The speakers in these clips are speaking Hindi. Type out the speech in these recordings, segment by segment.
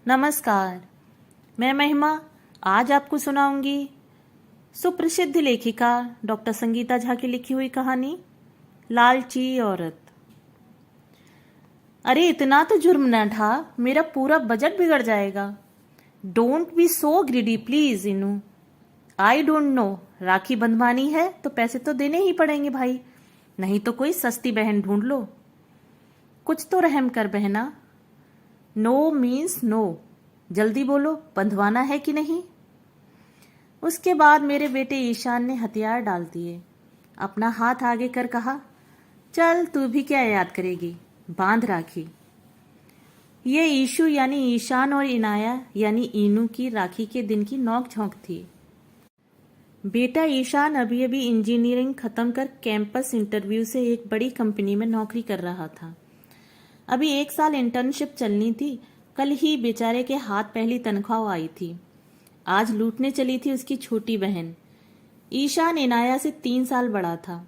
नमस्कार। मैं महिमा आज आपको सुनाऊंगी सुप्रसिद्ध लेखिका डॉक्टर संगीता झा की लिखी हुई कहानी लालची औरत। अरे इतना तो जुर्म न ढा, मेरा पूरा बजट बिगड़ जाएगा। Don't be so greedy please इनू। आई डोंट नो, राखी बंधवानी है तो पैसे तो देने ही पड़ेंगे भाई, नहीं तो कोई सस्ती बहन ढूंढ लो। कुछ तो रहम कर बहना। नो मीन्स नो, जल्दी बोलो, बंधवाना है कि नहीं। उसके बाद मेरे बेटे ईशान ने हथियार डाल दिए। अपना हाथ आगे कर कहा, चल तू भी क्या याद करेगी, बांध राखी। ये ईशु यानी ईशान और इनाया यानी इनू की राखी के दिन की नोक झोंक थी। बेटा ईशान अभी अभी इंजीनियरिंग खत्म कर कैंपस इंटरव्यू से एक बड़ी कंपनी में नौकरी कर रहा था। अभी 1 साल इंटर्नशिप चलनी थी। कल ही बेचारे के हाथ पहली तनख्वाह आई थी। आज लूटने चली थी उसकी छोटी बहन। ईशान इनाया से 3 साल बड़ा था।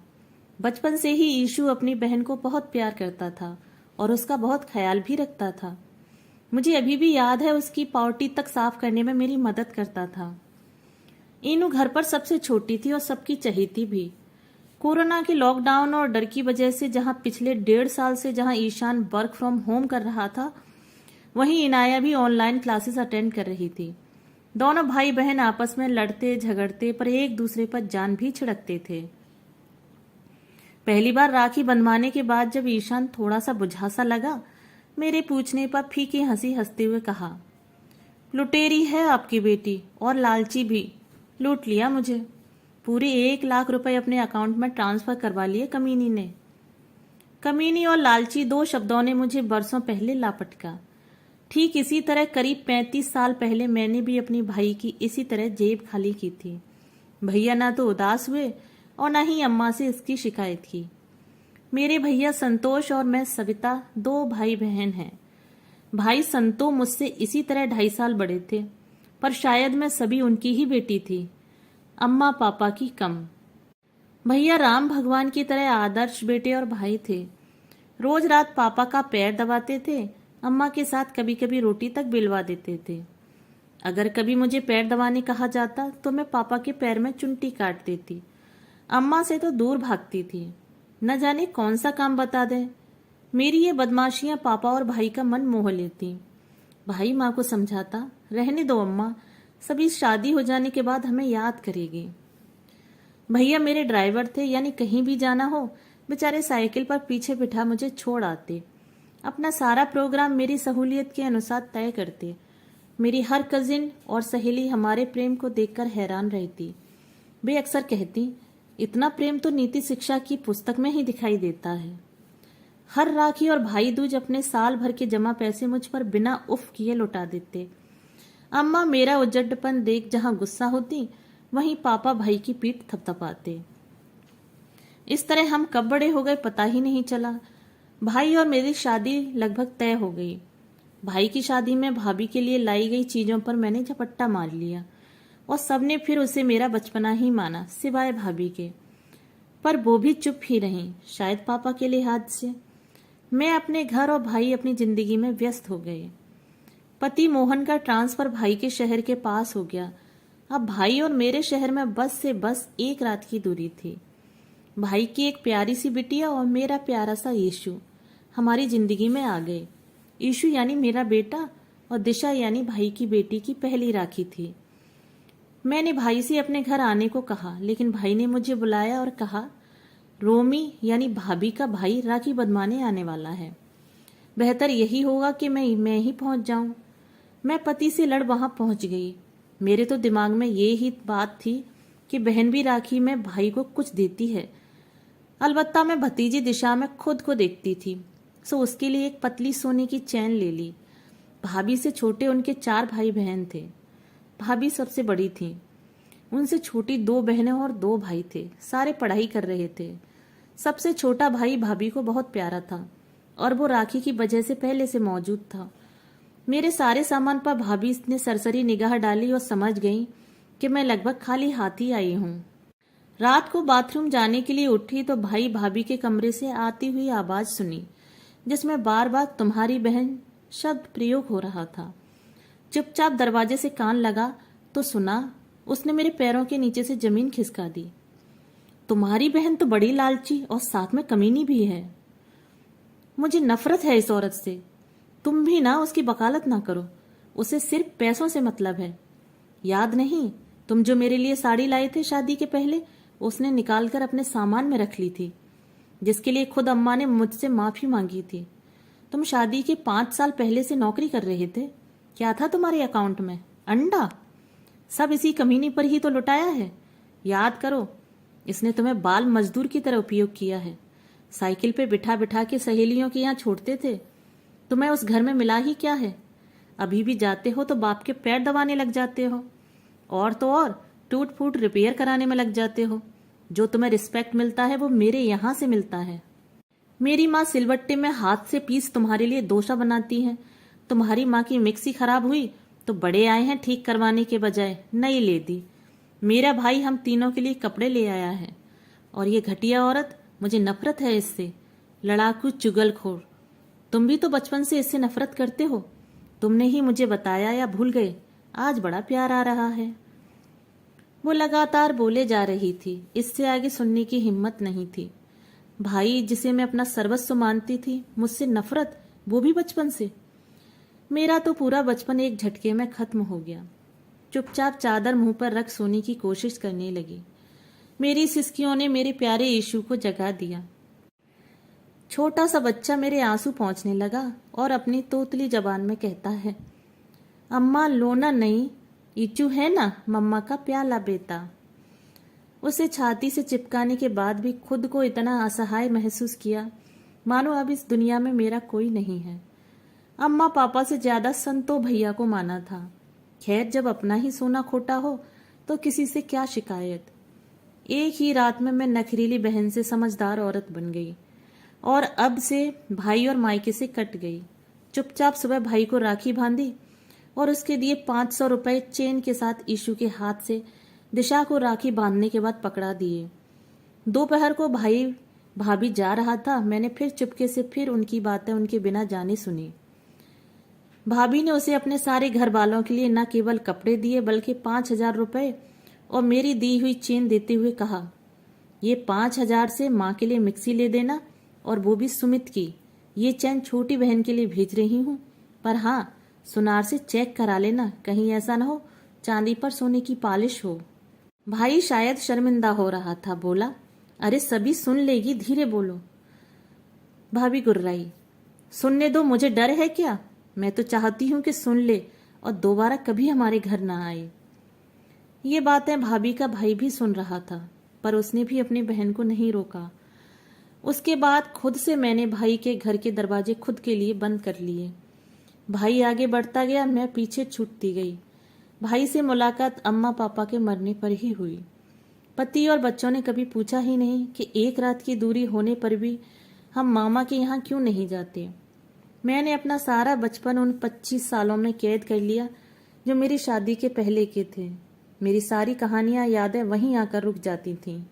बचपन से ही ईशु अपनी बहन को बहुत प्यार करता था और उसका बहुत ख्याल भी रखता था। मुझे अभी भी याद है उसकी पावटी तक साफ करने में मेरी मदद करता था। इनू घर पर सबसे छोटी थी और सबकी चहेती भी। कोरोना के लॉकडाउन और डर की वजह से जहां पिछले 1.5 साल से जहां ईशान वर्क फ्रॉम होम कर रहा था, वहीं इनाया भी ऑनलाइन क्लासेस अटेंड कर रही थी। दोनों भाई बहन आपस में लड़ते झगड़ते पर एक दूसरे पर जान भी छिड़कते थे। पहली बार राखी बंधवाने के बाद जब ईशान थोड़ा सा बुझासा लगा, मेरे पूछने पर फीकी हंसी हंसते हुए कहा, लुटेरी है आपकी बेटी और लालची भी, लूट लिया मुझे। पूरे 1 लाख रुपए अपने अकाउंट में ट्रांसफर करवा लिए कमीनी ने। कमीनी और लालची 2 शब्दों ने मुझे बरसों पहले लापटका। ठीक इसी तरह करीब 35 साल पहले मैंने भी अपनी भाई की इसी तरह जेब खाली की थी। भैया ना तो उदास हुए और ना ही अम्मा से इसकी शिकायत की। मेरे भैया संतोष और मैं सविता 2 भाई बहन हैं। भाई संतो मुझसे इसी तरह 2.5 साल बड़े थे, पर शायद मैं सभी उनकी ही बेटी थी, अम्मा पापा की कम। भैया राम भगवान की तरह आदर्श बेटे और भाई थे। रोज रात पापा का पैर दबाते थे, अम्मा के साथ कभी कभी रोटी तक बिलवा देते थे। अगर कभी मुझे पैर दबाने कहा जाता तो मैं पापा के पैर में चुंटी काट देती। अम्मा से तो दूर भागती थी, न जाने कौन सा काम बता दे। मेरी ये बदमाशियां पापा और भाई का मन मोह लेती। भाई माँ को समझाता, रहने दो अम्मा, सभी शादी हो जाने के बाद हमें याद करेगी। भैया मेरे ड्राइवर थे, यानी कहीं भी जाना हो बेचारे साइकिल पर पीछे बिठा मुझे छोड़ आते। अपना सारा प्रोग्राम मेरी सहूलियत के अनुसार तय करते। मेरी हर कजिन और सहेली हमारे प्रेम को देखकर हैरान रहती। वे अक्सर कहती, इतना प्रेम तो नीति शिक्षा की पुस्तक में ही दिखाई देता है। हर राखी और भाई दूज अपने साल भर के जमा पैसे मुझ पर बिना उफ किए लौटा देते। अम्मा मेरा उजड्डपन देख जहां गुस्सा होती, वहीं पापा भाई की पीठ थपथपाते। इस तरह हम कब बड़े हो गए पता ही नहीं चला। भाई और मेरी शादी लगभग तय हो गई। भाई की शादी में भाभी के लिए लाई गई चीजों पर मैंने झपट्टा मार लिया और सबने फिर उसे मेरा बचपना ही माना, सिवाय भाभी के। पर वो भी चुप ही रहीं, शायद पापा के लिहाज से। मैं अपने घर और भाई अपनी जिंदगी में व्यस्त हो गए। पति मोहन का ट्रांसफर भाई के शहर के पास हो गया। अब भाई और मेरे शहर में बस से बस 1 रात की दूरी थी। भाई की एक प्यारी सी बिटिया और मेरा प्यारा सा यीशु हमारी जिंदगी में आ गए। यीशु यानी मेरा बेटा और दिशा यानी भाई की बेटी की पहली राखी थी। मैंने भाई से अपने घर आने को कहा, लेकिन भाई ने मुझे बुलाया और कहा, रोमी यानी भाभी का भाई राखी बंधवाने आने वाला है। बेहतर यही होगा कि मैं ही पहुंच जाऊं। मैं पति से लड़ वहां पहुंच गई। मेरे तो दिमाग में ये ही बात थी कि बहन भी राखी में भाई को कुछ देती है। अलबत्ता मैं भतीजी दिशा में खुद को देखती थी, सो उसके लिए एक पतली सोने की चैन ले ली। भाभी से छोटे उनके 4 भाई बहन थे। भाभी सबसे बड़ी थी। उनसे छोटी 2 बहनें और 2 भाई थे। सारे पढ़ाई कर रहे थे। सबसे छोटा भाई भाभी को बहुत प्यारा था और वो राखी की वजह से पहले से मौजूद था। मेरे सारे सामान पर भाभी ने सरसरी निगाह डाली और समझ गई कि मैं लगभग खाली हाथ ही आई हूँ। रात को बाथरूम जाने के लिए उठी तो भाई भाभी के कमरे से आती हुई आवाज सुनी, जिसमें बार बार तुम्हारी बहन शब्द प्रयोग हो रहा था। चुपचाप दरवाजे से कान लगा तो सुना उसने मेरे पैरों के नीचे से जमीन खिसका दी। तुम्हारी बहन तो बड़ी लालची और साथ में कमीनी भी है। मुझे नफरत है इस औरत से। तुम भी ना उसकी वकालत ना करो, उसे सिर्फ पैसों से मतलब है। याद नहीं तुम जो मेरे लिए साड़ी लाए थे शादी के पहले, उसने निकालकर अपने सामान में रख ली थी, जिसके लिए खुद अम्मा ने मुझसे माफी मांगी थी। तुम शादी के 5 साल पहले से नौकरी कर रहे थे। क्या था तुम्हारे अकाउंट में? अंडा। सब इसी कमीनी पर ही तो लुटाया है। याद करो, इसने तुम्हें बाल मजदूर की तरह उपयोग किया है। साइकिल पे बिठा बिठा के सहेलियों के यहाँ छोड़ते थे। तुम्हें उस घर में मिला ही क्या है? अभी भी जाते हो तो बाप के पैर दबाने लग जाते हो, और तो और टूट फूट रिपेयर कराने में लग जाते हो। जो तुम्हें रिस्पेक्ट मिलता है वो मेरे यहाँ से मिलता है। मेरी माँ सिलवट्टे में हाथ से पीस तुम्हारे लिए डोसा बनाती है। तुम्हारी माँ की मिक्सी खराब हुई तो बड़े आए हैं ठीक करवाने के बजाय नई ले दी। मेरा भाई हम तीनों के लिए कपड़े ले आया है। और ये घटिया औरत, मुझे नफरत है इससे। लड़ाकू चुगलखोर। तुम भी तो बचपन से इससे नफरत करते हो। तुमने ही मुझे बताया या भूल गए? आज बड़ा प्यार आ रहा है। वो लगातार बोले जा रही थी, इससे आगे सुनने की हिम्मत नहीं थी। भाई जिसे मैं अपना सर्वस्व मानती थी, मुझसे नफरत, वो भी बचपन से। मेरा तो पूरा बचपन एक झटके में खत्म हो गया। चुपचाप चादर मुंह पर रख सोने की कोशिश करने लगी। मेरी सिसकियों ने मेरे प्यारे यीशु को जगा दिया। छोटा सा बच्चा मेरे आंसू पहुंचने लगा और अपनी तोतली जबान में कहता है, अम्मा लोना नहीं, ईचू है ना मम्मा का प्याला बेटा। उसे छाती से चिपकाने के बाद भी खुद को इतना असहाय महसूस किया मानो अब इस दुनिया में मेरा कोई नहीं है। अम्मा पापा से ज्यादा संतो भैया को माना था। खैर, जब अपना ही सोना खोटा हो तो किसी से क्या शिकायत। एक ही रात में मैं नखरीली बहन से समझदार औरत बन गई और अब से भाई और मायके से कट गई। चुपचाप सुबह भाई को राखी बांधी और उसके दिए 500 रुपए चेन के साथ ईशु के हाथ से दिशा को राखी बांधने के बाद पकड़ा दिए। दोपहर को भाई भाभी जा रहा था, मैंने फिर चुपके से फिर उनकी बातें उनके बिना जाने सुनी। भाभी ने उसे अपने सारे घर वालों के लिए न केवल कपड़े दिए बल्कि 5,000 रुपए और मेरी दी हुई चेन देते हुए कहा, ये 5,000 से माँ के लिए मिक्सी ले देना, और वो भी सुमित की। ये चेन छोटी बहन के लिए भेज रही हूँ, पर हाँ सुनार से चेक करा लेना, कहीं ऐसा ना हो चांदी पर सोने की पॉलिश हो। भाई शायद शर्मिंदा हो रहा था, बोला, अरे सभी सुन लेगी, धीरे बोलो। भाभी गुर्राई, सुनने दो, मुझे डर है क्या? मैं तो चाहती हूँ कि सुन ले और दोबारा कभी हमारे घर ना आए। ये बातें भाभी का भाई भी सुन रहा था, पर उसने भी अपनी बहन को नहीं रोका। उसके बाद खुद से मैंने भाई के घर के दरवाजे खुद के लिए बंद कर लिए। भाई आगे बढ़ता गया, मैं पीछे छूटती गई। भाई से मुलाकात अम्मा पापा के मरने पर ही हुई। पति और बच्चों ने कभी पूछा ही नहीं कि एक रात की दूरी होने पर भी हम मामा के यहाँ क्यों नहीं जाते। मैंने अपना सारा बचपन उन 25 सालों में कैद कर लिया जो मेरी शादी के पहले के थे। मेरी सारी कहानियां, यादें वहीं आकर रुक जाती थीं।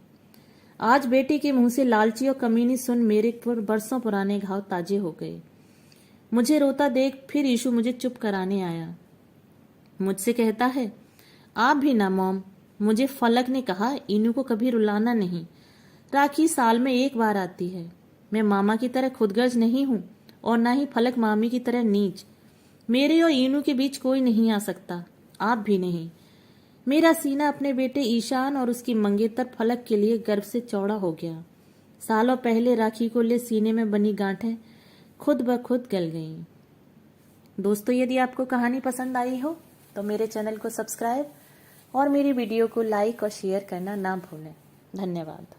आज बेटे के मुंह से लालची और कमीनी सुन मेरे पर बरसों पुराने घाव ताजे हो गए। मुझे रोता देख फिर यीशु मुझे चुप कराने आया। मुझसे कहता है, आप भी ना मॉम। मुझे फलक ने कहा, इनू को कभी रुलाना नहीं। राखी साल में एक बार आती है। मैं मामा की तरह खुदगर्ज नहीं हूँ और ना ही फलक मामी की तरह नीच। मेरे और इनू के बीच कोई नहीं आ सकता, आप भी नहीं। मेरा सीना अपने बेटे ईशान और उसकी मंगेतर फलक के लिए गर्व से चौड़ा हो गया। सालों पहले राखी को ले सीने में बनी गांठें खुद ब खुद गल गईं। दोस्तों, यदि आपको कहानी पसंद आई हो तो मेरे चैनल को सब्सक्राइब और मेरी वीडियो को लाइक और शेयर करना ना भूलें। धन्यवाद।